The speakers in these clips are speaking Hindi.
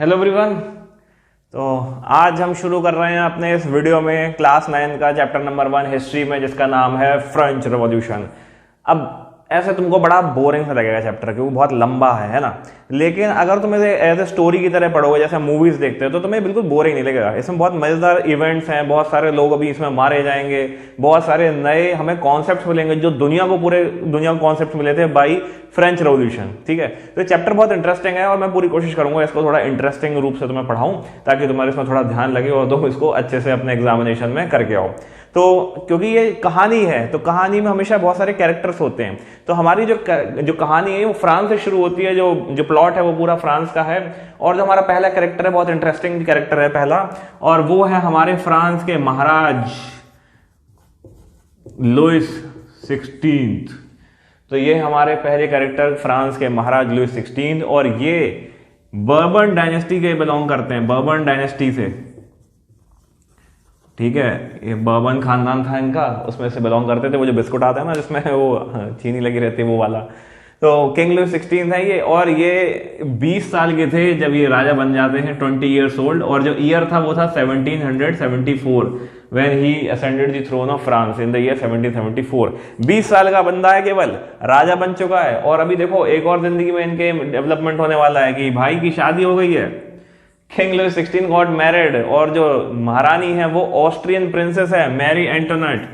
Hello everyone. तो आज हम शुरू कर रहे हैं अपने इस वीडियो में क्लास 9 का चैप्टर नंबर 1 हिस्ट्री में, जिसका नाम है फ्रेंच रेवोल्यूशन। अब ऐसे तुमको बड़ा बोरिंग सा लगेगा चैप्टर, क्योंकि बहुत लंबा है ना। लेकिन अगर तुम इसे एज ए स्टोरी की तरह पढ़ोगे, जैसे मूवीज देखते हो, तो तुम्हें बिल्कुल बोरिंग नहीं लगेगा। इसमें बहुत मजेदार इवेंट्स हैं, बहुत सारे लोग अभी इसमें मारे जाएंगे, बहुत सारे नए हमें कॉन्सेप्ट्स मिलेंगे जो पूरे दुनिया को कॉन्सेप्ट्स मिले थे बाई फ्रेंच रेवोल्यूशन। ठीक है, तो चैप्टर बहुत इंटरेस्टिंग है और मैं पूरी कोशिश करूंगा इसको थोड़ा इंटरेस्टिंग रूप से तुम्हें पढ़ाऊं, ताकि तुम्हारे इसमें थोड़ा ध्यान लगे और तुम इसको अच्छे से अपने एग्जामिनेशन में करके आओ। तो क्योंकि ये कहानी है, तो कहानी में हमेशा बहुत सारे कैरेक्टर्स होते हैं। तो हमारी जो कहानी है वो फ्रांस से शुरू होती है, जो प्लॉट है वो पूरा फ्रांस का है। और जो हमारा पहला कैरेक्टर है, बहुत इंटरेस्टिंग कैरेक्टर है पहला, और वो है हमारे फ्रांस के महाराज लुइस 16। तो ये हमारे पहले कैरेक्टर फ्रांस के महाराज लुइस 16, और ये बर्बन डायनेस्टी के बिलोंग करते हैं, बर्बन डायनेस्टी से। ठीक है, ये बर्बन खानदान था इनका, उसमें से बिलोंग करते थे। वो जो बिस्कुट आता है ना जिसमें वो चीनी लगी रहती है, वो वाला। तो किंग लुइस 16 है ये, और ये 20 साल के थे जब ये राजा बन जाते हैं, 20 ईयर्स ओल्ड। और जो ईयर था वो था 1774 when he ascended the throne of France in the year 1774। 20 साल का बंदा है, केवल राजा बन चुका है। और अभी देखो एक और जिंदगी में इनके डेवलपमेंट होने वाला है कि भाई की शादी हो गई है, किंग लुइस 16 गॉट मैरिड। और जो महारानी है वो ऑस्ट्रियन प्रिंसेस है, मैरी एंटोनेट।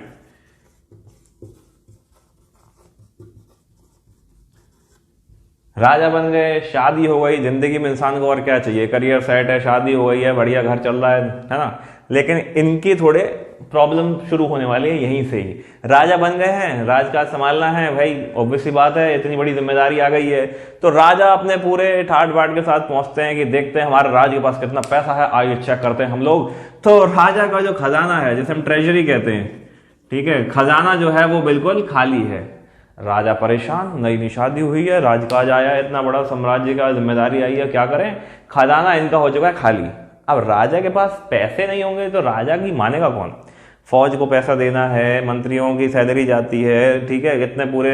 राजा बन गए, शादी हो गई, जिंदगी में इंसान को और क्या चाहिए, करियर सेट है, शादी हो गई है, बढ़िया घर चल रहा है ना। लेकिन इनकी थोड़े प्रॉब्लम शुरू होने वाली है यहीं से ही। राजा बन गए हैं, राजकाज संभालना है भाई, ऑब्वियस सी बात है, इतनी बड़ी जिम्मेदारी आ गई है। तो राजा अपने पूरे ठाट बाट के साथ पहुंचते हैं कि देखते हैं हमारे राज के पास कितना पैसा है, आइए चेक करते हैं हम लोग। तो राजा का जो खजाना है, जिसे हम ट्रेजरी कहते हैं, ठीक है, खजाना जो है वो बिल्कुल खाली है। राजा परेशान, नई नई शादी हुई है, राजकाज आया है, इतना बड़ा साम्राज्य का जिम्मेदारी आई है, क्या करें, खजाना इनका हो चुका है खाली। अब राजा के पास पैसे नहीं होंगे तो राजा की मानेगा कौन? फौज को पैसा देना है, मंत्रियों की सैलरी जाती है, ठीक है, इतने पूरे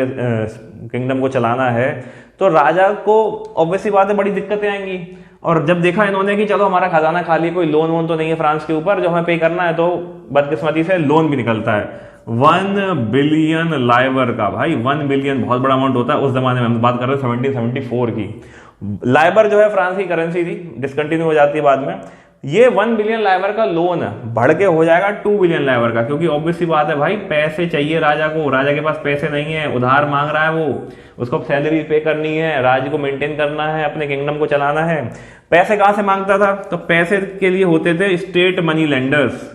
किंगडम को चलाना है। तो राजा को ऑब्वियसली बात है, बड़ी दिक्कतें आएंगी। और जब देखा इन्होंने कि चलो हमारा खजाना खाली, कोई लोन वोन तो नहीं है फ्रांस के ऊपर जो हमें पे करना है, तो बदकिस्मती से लोन भी निकलता है 1 बिलियन लाइवर का। भाई 1 बिलियन बहुत बड़ा अमाउंट होता है उस जमाने में, हम बात कर रहे हैं 1774 की। लाइवर जो है फ्रांस की करेंसी थी, डिसकंटिन्यू हो जाती है बाद में। ये 1 बिलियन लाइवर का लोन बढ़ के हो जाएगा 2 बिलियन लाइवर का, क्योंकि ऑब्वियस सी बात है भाई, पैसे चाहिए राजा को। राजा के पास पैसे नहीं है, उधार मांग रहा है वो, उसको सैलरी पे करनी है, राज्य को मेंटेन करना है, अपने किंगडम को चलाना है। पैसे कहां से मांगता था? तो पैसे के लिए होते थे स्टेट मनी लेंडर्स,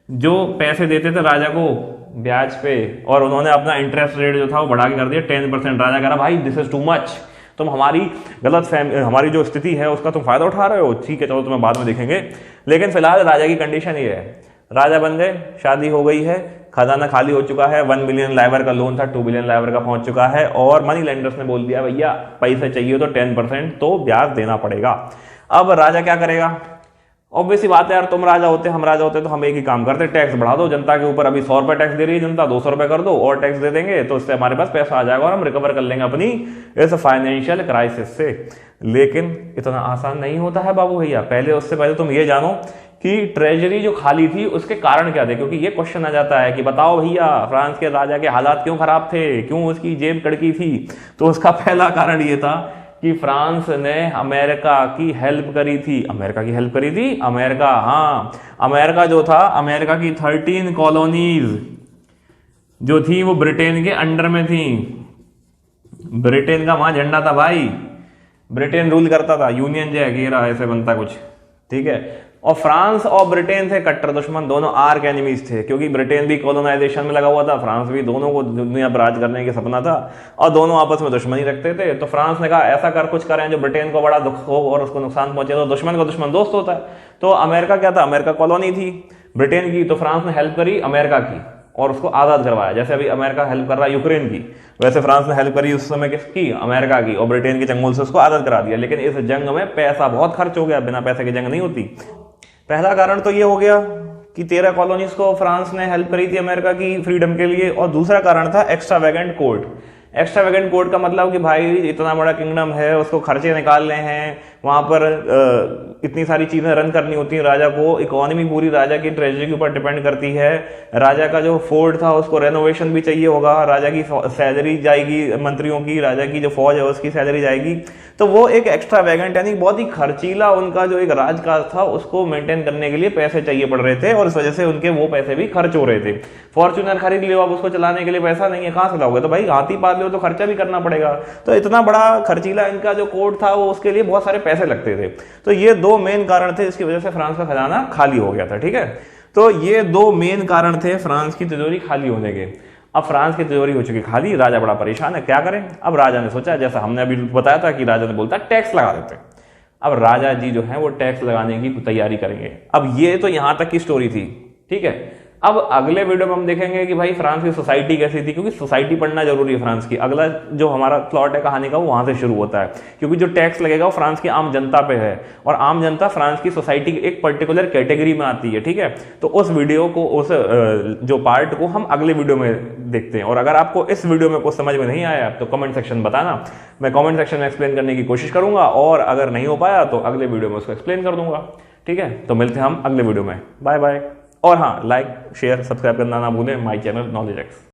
जो पैसे देते थे राजा को ब्याज पे, और उन्होंने अपना इंटरेस्ट रेट जो था वो बढ़ा के कर दिया 10%। राजा कह रहा भाई दिस इज टू मच, तुम हमारी हमारी जो स्थिति है उसका तुम फायदा उठा रहे हो। ठीक है, चलो तुम्हें बाद में देखेंगे। लेकिन फिलहाल राजा की कंडीशन ये है, राजा बन गए, शादी हो गई है, खजाना खाली हो चुका है, 1 बिलियन लाइवर का लोन था 2 बिलियन लाइवर का पहुंच चुका है, और मनी लेंडर्स ने बोल दिया भैया पैसे चाहिए तो 10% तो ब्याज देना पड़ेगा। अब राजा क्या करेगा? ऑब्वियसली बात है यार, तुम राजा होते, हम राजा होते तो हम एक ही काम करते, टैक्स बढ़ा दो जनता के ऊपर। अभी 100 रुपए टैक्स दे रही है जनता, 200 रुपए कर दो और टैक्स दे देंगे, तो इससे हमारे पास पैसा आ जाएगा और हम रिकवर कर लेंगे अपनी इस फाइनेंशियल क्राइसिस से। लेकिन इतना आसान नहीं होता है बाबू भैया। उससे पहले तुम ये जानो कि ट्रेजरी जो खाली थी उसके कारण क्या थे, क्योंकि ये क्वेश्चन आ जाता है कि बताओ भैया फ्रांस के राजा के हालात क्यों खराब थे, क्यों उसकी जेब कड़की थी। तो उसका पहला कारण ये था कि फ्रांस ने अमेरिका की हेल्प करी थी। अमेरिका की हेल्प करी थी, अमेरिका, हाँ, अमेरिका जो था, अमेरिका की 13 कॉलोनीज जो थी वो ब्रिटेन के अंडर में थी। ब्रिटेन का वहां झंडा था भाई, ब्रिटेन रूल करता था, यूनियन जैक ये रहा, ऐसे बनता कुछ, ठीक है। और फ्रांस और ब्रिटेन थे कट्टर दुश्मन, दोनों आर्क एनिमीज थे, क्योंकि ब्रिटेन भी कॉलोनाइजेशन में लगा हुआ था, फ्रांस भी, दोनों को दुनिया पर राज करने की सपना था, और दोनों आपस में दुश्मनी रखते थे। तो फ्रांस ने कहा ऐसा कुछ करें जो ब्रिटेन को बड़ा दुख हो और उसको नुकसान पहुंचे, तो दुश्मन को दुश्मन दोस्त होता है। तो अमेरिका क्या था? अमेरिका कॉलोनी थी ब्रिटेन की, तो फ्रांस ने हेल्प करी अमेरिका की और उसको आजाद करवाया। जैसे अभी अमेरिका हेल्प कर रहा है यूक्रेन की, वैसे फ्रांस ने हेल्प करी उस समय किसकी? अमेरिका की, और ब्रिटेन के चंगुल से उसको आजाद करा दिया। लेकिन इस जंग में पैसा बहुत खर्च हो गया, बिना पैसे की जंग नहीं होती। पहला कारण तो ये हो गया कि 13 कॉलोनीज को फ्रांस ने हेल्प करी थी अमेरिका की फ्रीडम के लिए, और दूसरा कारण था एक्स्ट्रावेगेंट कोर्ट, एक्स्ट्रावेगेंट कोड का मतलब कि भाई इतना बड़ा किंगडम है, उसको खर्चे निकालने हैं, वहां पर इतनी सारी चीजें रन करनी होती हैं राजा को, इकोनॉमी पूरी राजा की ट्रेजरी के ऊपर डिपेंड करती है, राजा का जो फोर्ट था उसको रेनोवेशन भी चाहिए होगा, राजा की सैलरी जाएगी मंत्रियों की, राजा की जो फौज है उसकी सैलरी जाएगी। तो वो एक एक्स्ट्रावेगेंट यानी बहुत ही खर्चीला उनका जो एक राजकाज था उसको मेंटेन करने के लिए पैसे चाहिए पड़ रहे थे, और इस वजह से उनके वो पैसे भी खर्च हो रहे थे। फॉर्च्यूनर खरीद लियो, अब उसको चलाने के लिए पैसा नहीं है, कहां से लाओगे? तो भाई हाथी पाल लो तो खर्चा भी करना पड़ेगा। तो इतना बड़ा खर्चीला इनका जो कोड था वो उसके लिए बहुत सारे पैसे लगते थे। तो ये दो मेन कारण थे जिसकी वजह से फ्रांस का खजाना खाली हो गया था। ठीक है, तो ये दो मेन कारण थे फ्रांस की तिजोरी खाली होने के। अब फ्रांस की तिजोरी हो चुकी खाली, राजा बड़ा परेशान है, क्या करें? अब राजा ने सोचा, जैसा हमने अभी बताया था कि राजा ने बोलता टैक्स लगा देते हैं। अब राजा जी जो है वो टैक्स लगाने की तैयारी करेंगे। अब ये तो यहां तक की स्टोरी थी। ठीक है, अब अगले वीडियो में हम देखेंगे कि भाई फ्रांस की सोसाइटी कैसी थी, क्योंकि सोसाइटी पढ़ना जरूरी है फ्रांस की। अगला जो हमारा प्लॉट है कहानी का वो वहां से शुरू होता है, क्योंकि जो टैक्स लगेगा वो फ्रांस की आम जनता पे है, और आम जनता फ्रांस की सोसाइटी की एक पर्टिकुलर कैटेगरी में आती है। ठीक है, तो उस वीडियो को, उस जो पार्ट को हम अगले वीडियो में देखते हैं। और अगर आपको इस वीडियो में कुछ समझ में नहीं आया तो कमेंट सेक्शन बताना, मैं कमेंट सेक्शन में एक्सप्लेन करने की कोशिश करूंगा, और अगर नहीं हो पाया तो अगले वीडियो में उसको एक्सप्लेन कर दूंगा। ठीक है, तो मिलते हैं हम अगले वीडियो में। Bye bye. और हाँ, लाइक शेयर सब्सक्राइब करना ना भूलें माई चैनल नॉलेज एक्स।